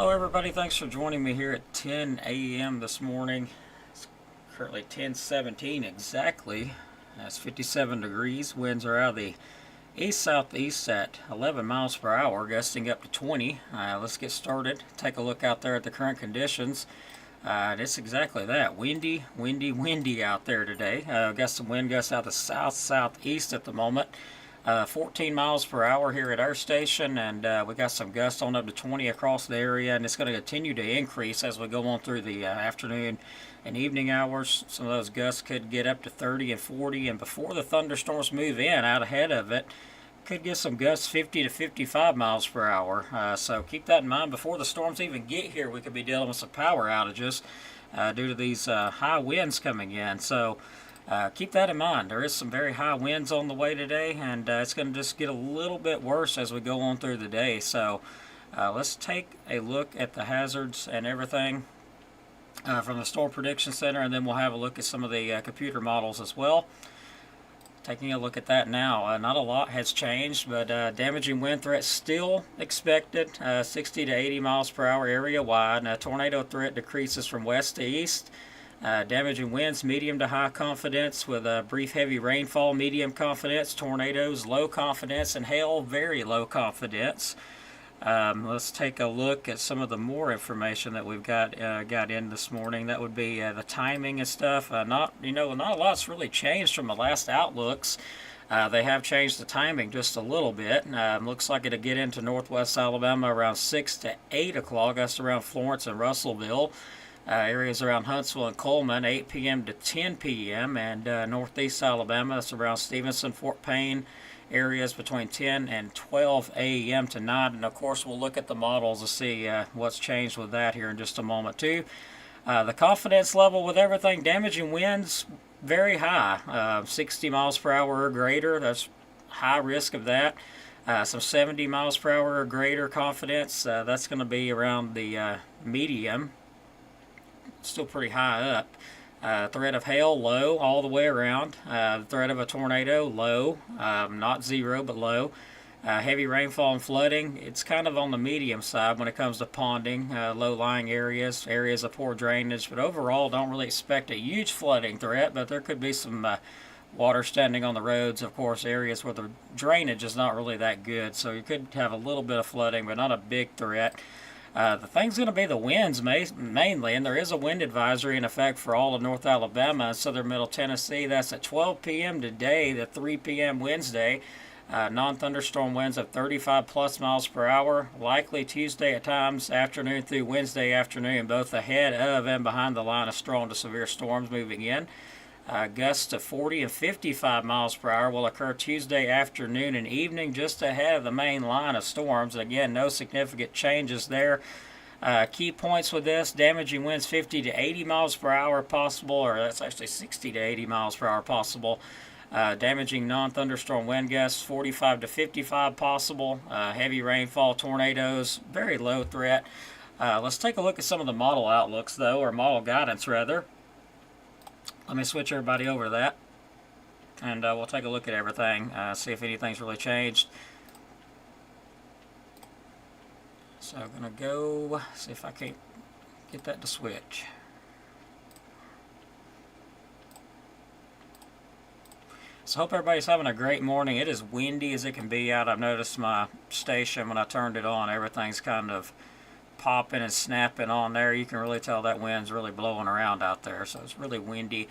Hello everybody, thanks for joining me here at 10 a.m. this morning. It's currently 10:17 exactly. It's 57 degrees. Winds are out of the east-southeast at 11 miles per hour, gusting up to 20. Let's get started. Take a look out there at the current conditions. It's exactly that. Windy out there today. Got some wind gusts out the south-southeast at the moment. 14 miles per hour here at our station, and we got some gusts on up to 20 across the area, and it's going to continue to increase as we go on through the afternoon and evening hours. Some of those gusts could get up to 30 and 40, and before the thunderstorms move in out ahead of it, could get some gusts 50 to 55 miles per hour. So keep that in mind. Before the storms even get here, we could be dealing with some power outages due to these high winds coming in. So keep that in mind. There is some very high winds on the way today, and it's going to just get a little bit worse as we go on through the day. So let's take a look at the hazards and everything from the Storm Prediction Center, and then we'll have a look at some of the computer models as well. Taking a look at that now, not a lot has changed, but damaging wind threat still expected, 60 to 80 miles per hour area wide. Tornado threat decreases from west to east. Damaging winds, medium to high confidence, with brief heavy rainfall, medium confidence, tornadoes, low confidence, and hail, very low confidence. Let's take a look at some of the more information that we've got in this morning. That would be the timing and stuff. Not a lot's really changed from the last outlooks. They have changed the timing just a little bit. Looks like it'll get into northwest Alabama around 6 to 8 o'clock. That's around Florence and Russellville. Areas around Huntsville and Coleman, 8 p.m. to 10 p.m. And northeast Alabama, that's around Stevenson, Fort Payne, areas between 10 and 12 a.m. tonight. And of course, we'll look at the models to see what's changed with that here in just a moment too. The confidence level with everything, damaging winds, very high, 60 miles per hour or greater. That's high risk of that. Some 70 miles per hour or greater confidence, that's going to be around the medium. Still pretty high up. Threat of hail, low all the way around. Threat of a tornado, low. Not zero, but low. Heavy rainfall and flooding, it's kind of on the medium side when it comes to ponding. Low-lying areas of poor drainage. But overall, don't really expect a huge flooding threat, but there could be some water standing on the roads. Of course, areas where the drainage is not really that good. So you could have a little bit of flooding, but not a big threat. The thing's going to be the winds mainly, and there is a wind advisory in effect for all of North Alabama and southern Middle Tennessee. That's at 12 p.m. today to 3 p.m. Wednesday. Non-thunderstorm winds of 35 plus miles per hour. Likely Tuesday at times, afternoon through Wednesday afternoon, both ahead of and behind the line of strong to severe storms moving in. Gusts to 40 and 55 miles per hour will occur Tuesday afternoon and evening, just ahead of the main line of storms. Again, no significant changes there. Key points with this, damaging winds 50 to 80 miles per hour possible, or that's actually 60 to 80 miles per hour possible. Damaging non-thunderstorm wind gusts 45 to 55 possible. Heavy rainfall, tornadoes, very low threat. Let's take a look at some of the model outlooks though, or model guidance rather. Let me switch everybody over to that, and we'll take a look at everything, see if anything's really changed. So I'm going to go see if I can't get that to switch. So hope everybody's having a great morning. It is windy as it can be out. I've noticed my station when I turned it on, everything's kind of popping and snapping on there. You can really tell that wind's really blowing around out there, so it's really windy.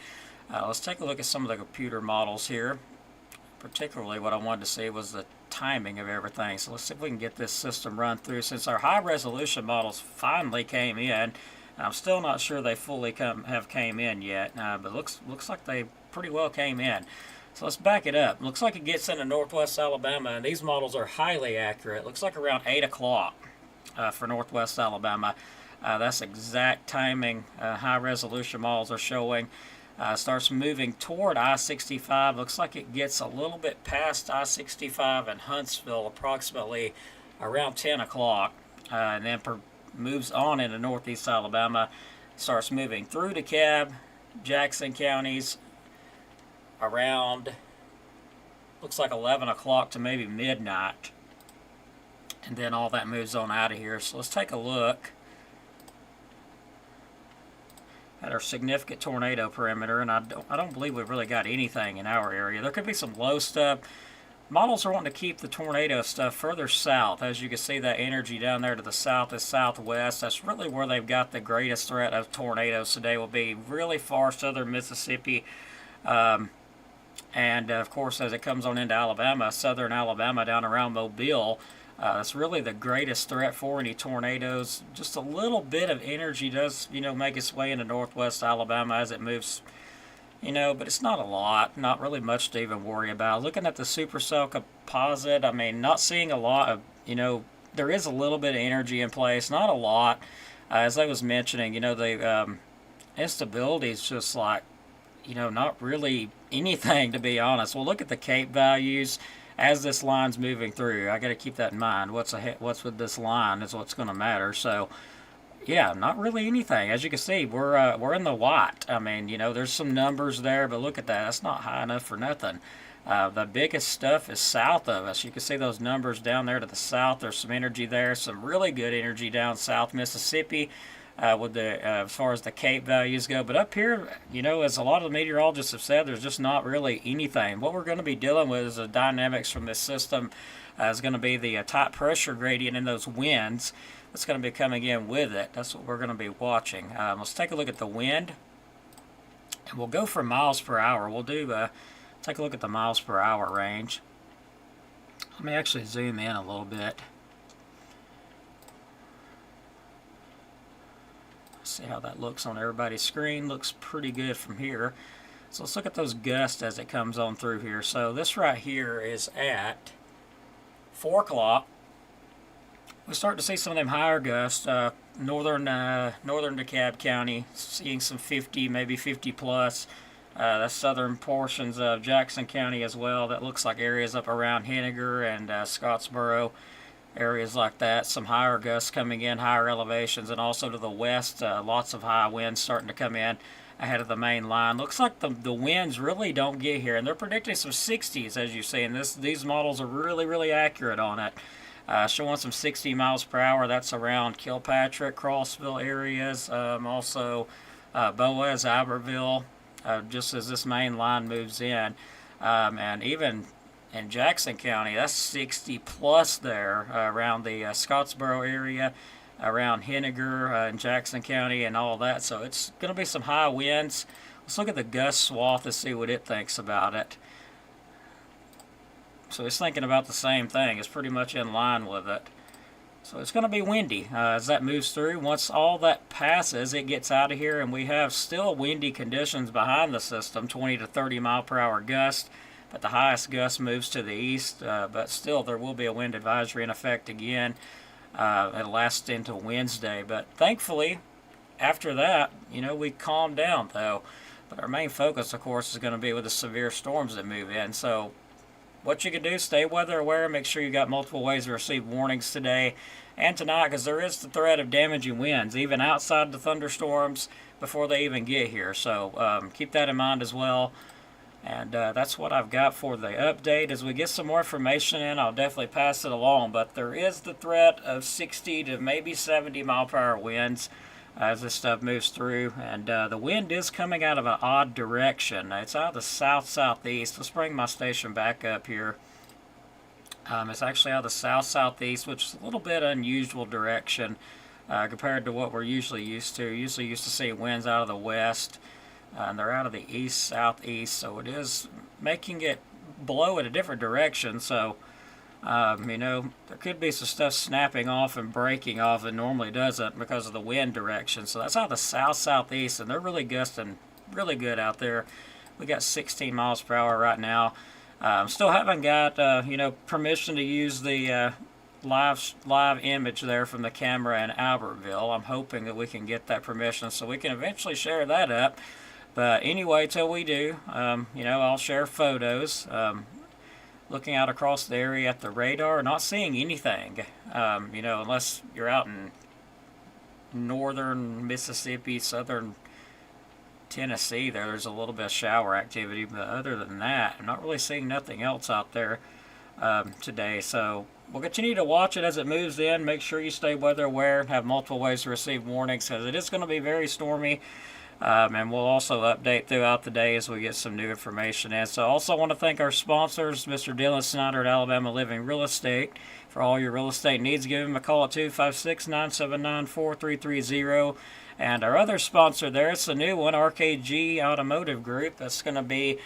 Let's take a look at some of the computer models here. Particularly what I wanted to see was the timing of everything. So let's see if we can get this system run through. Since our high resolution models finally came in, I'm still not sure they fully have came in yet, but looks like they pretty well came in. So let's back it up. Looks like it gets into northwest Alabama, and these models are highly accurate. Looks like around 8 o'clock. For northwest Alabama. That's exact timing. High resolution models are showing. Starts moving toward I-65. Looks like it gets a little bit past I-65 in Huntsville approximately around 10 o'clock. And then moves on into northeast Alabama. Starts moving through DeKalb, Jackson counties around, looks like 11 o'clock to maybe midnight. And then all that moves on out of here. So let's take a look at our significant tornado perimeter, and I don't believe we've really got anything in our area. There could be some low stuff. Models are wanting to keep the tornado stuff further south. As you can see, that energy down there to the south is southwest. That's really where they've got the greatest threat of tornadoes today. Will be really far southern Mississippi, and of course, as it comes on into Alabama, southern Alabama down around Mobile. That's really the greatest threat for any tornadoes. Just a little bit of energy does, make its way into northwest Alabama as it moves, but it's not a lot, not really much to even worry about. Looking at the supercell composite, I mean, not seeing a lot of, there is a little bit of energy in place, not a lot. As I was mentioning, the instability is just like, not really anything, to be honest. Well, look at the CAPE values as this line's moving through. I got to keep that in mind. What's with this line is what's going to matter. So, yeah, not really anything. As you can see, we're in the white. I mean, there's some numbers there, but look at that. That's not high enough for nothing. The biggest stuff is south of us. You can see those numbers down there to the south. There's some energy there. Some really good energy down south Mississippi. With the as far as the CAPE values go. But up here, as a lot of the meteorologists have said, there's just not really anything. What we're going to be dealing with is the dynamics from this system is going to be the tight pressure gradient in those winds that's going to be coming in with it. That's what we're going to be watching. Let's take a look at the wind. And we'll go for miles per hour. We'll do take a look at the miles per hour range. Let me actually zoom in a little bit. See how that looks on everybody's screen. Looks pretty good from here. So let's look at those gusts as it comes on through here. So this right here is at 4 o'clock. We start to see some of them higher gusts. Northern DeKalb County seeing some 50, maybe 50 plus. That's southern portions of Jackson County as well. That looks like areas up around Henniger and Scottsboro. Areas like that, some higher gusts coming in, higher elevations, and also to the west, lots of high winds starting to come in ahead of the main line. Looks like the winds really don't get here, and they're predicting some 60s, as you see, and these models are really, really accurate on it. Showing some 60 miles per hour. That's around Kilpatrick, Crossville areas, also Boaz, Albertville, just as this main line moves in, and even in Jackson County, that's 60 plus there around the Scottsboro area, around Henniger in Jackson County and all that. So it's going to be some high winds. Let's look at the gust swath and see what it thinks about it. So it's thinking about the same thing. It's pretty much in line with it. So it's going to be windy as that moves through. Once all that passes, it gets out of here, and we have still windy conditions behind the system, 20 to 30 mile per hour gust. But the highest gust moves to the east, but still there will be a wind advisory in effect again. It'll last into Wednesday, but thankfully after that, we calm down though. But our main focus, of course, is going to be with the severe storms that move in. So what you can do, stay weather aware, make sure you got multiple ways to receive warnings today and tonight, because there is the threat of damaging winds, even outside the thunderstorms before they even get here. So keep that in mind as well. And that's what I've got for the update. As we get some more information in, I'll definitely pass it along. But there is the threat of 60 to maybe 70 mile per hour winds as this stuff moves through. And the wind is coming out of an odd direction. It's out of the south-southeast. Let's bring my station back up here. It's actually out of the south-southeast, which is a little bit unusual direction compared to what we're usually used to. Usually used to see winds out of the west. And they're out of the east-southeast, so it is making it blow in a different direction. So, there could be some stuff snapping off and breaking off that normally doesn't because of the wind direction. So that's out of the south-southeast, and they're really gusting really good out there. We got 16 miles per hour right now. Still haven't got, permission to use the live image there from the camera in Albertville. I'm hoping that we can get that permission so we can eventually share that up. But anyway, till we do, I'll share photos. Looking out across the area at the radar, not seeing anything, unless you're out in northern Mississippi, southern Tennessee. There's a little bit of shower activity, but other than that, I'm not really seeing nothing else out there today. So we'll continue to watch it as it moves in. Make sure you stay weather aware and have multiple ways to receive warnings, because it is going to be very stormy. And we'll also update throughout the day as we get some new information in. So I also want to thank our sponsors, Mr. Dylan Snyder at Alabama Living Real Estate. For all your real estate needs, give him a call at 256-979-4330. And our other sponsor there, it's a new one, RKG Automotive Group. That's going to be,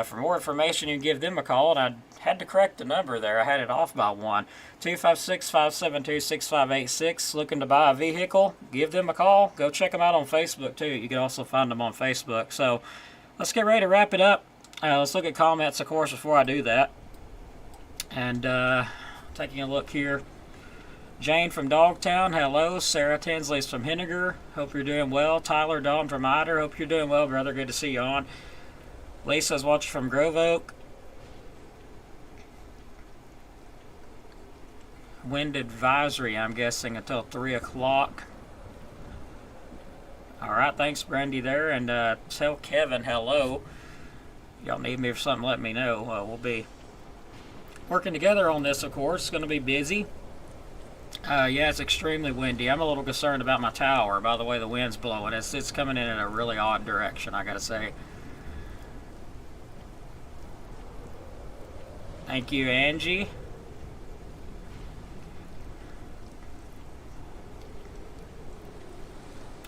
for more information, you can give them a call. And I had to correct the number there. I had it off by one. 256-572-6586. Looking to buy a vehicle, give them a call. Go check them out on Facebook, too. You can also find them on Facebook. So let's get ready to wrap it up. Let's look at comments, of course, before I do that. And taking a look here. Jane from Dogtown, hello. Sarah Tinsley's from Henniger, hope you're doing well. Tyler Dalton from Ider, hope you're doing well, brother. Good to see you on. Lisa's watching from Grove Oak. Wind advisory, I'm guessing, until 3 o'clock. Alright, thanks, Brandy, there. And tell Kevin hello. Y'all need me for something, let me know. We'll be working together on this, of course. It's going to be busy. Yeah, it's extremely windy. I'm a little concerned about my tower, by the way the wind's blowing. It's coming in a really odd direction, I gotta say. Thank you, Angie.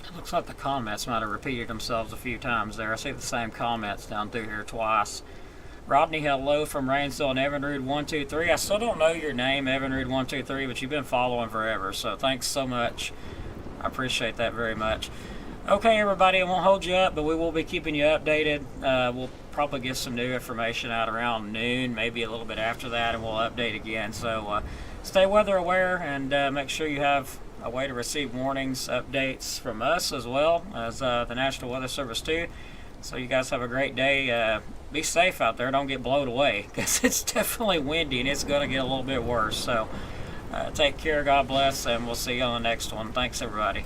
It looks like the comments might have repeated themselves a few times there. I see the same comments down through here twice. Rodney, hello from Rainsville and Evinrude123. I still don't know your name, Evinrude123, but you've been following forever, so thanks so much. I appreciate that very much. Okay, everybody, I won't hold you up, but we will be keeping you updated. We'll probably get some new information out around noon, maybe a little bit after that, and we'll update again. So stay weather aware, and make sure you have a way to receive warnings, updates from us as well as the National Weather Service too. So you guys have a great day. Be safe out there. Don't get blown away, because it's definitely windy and it's going to get a little bit worse. So take care. God bless, and we'll see you on the next one. Thanks, everybody.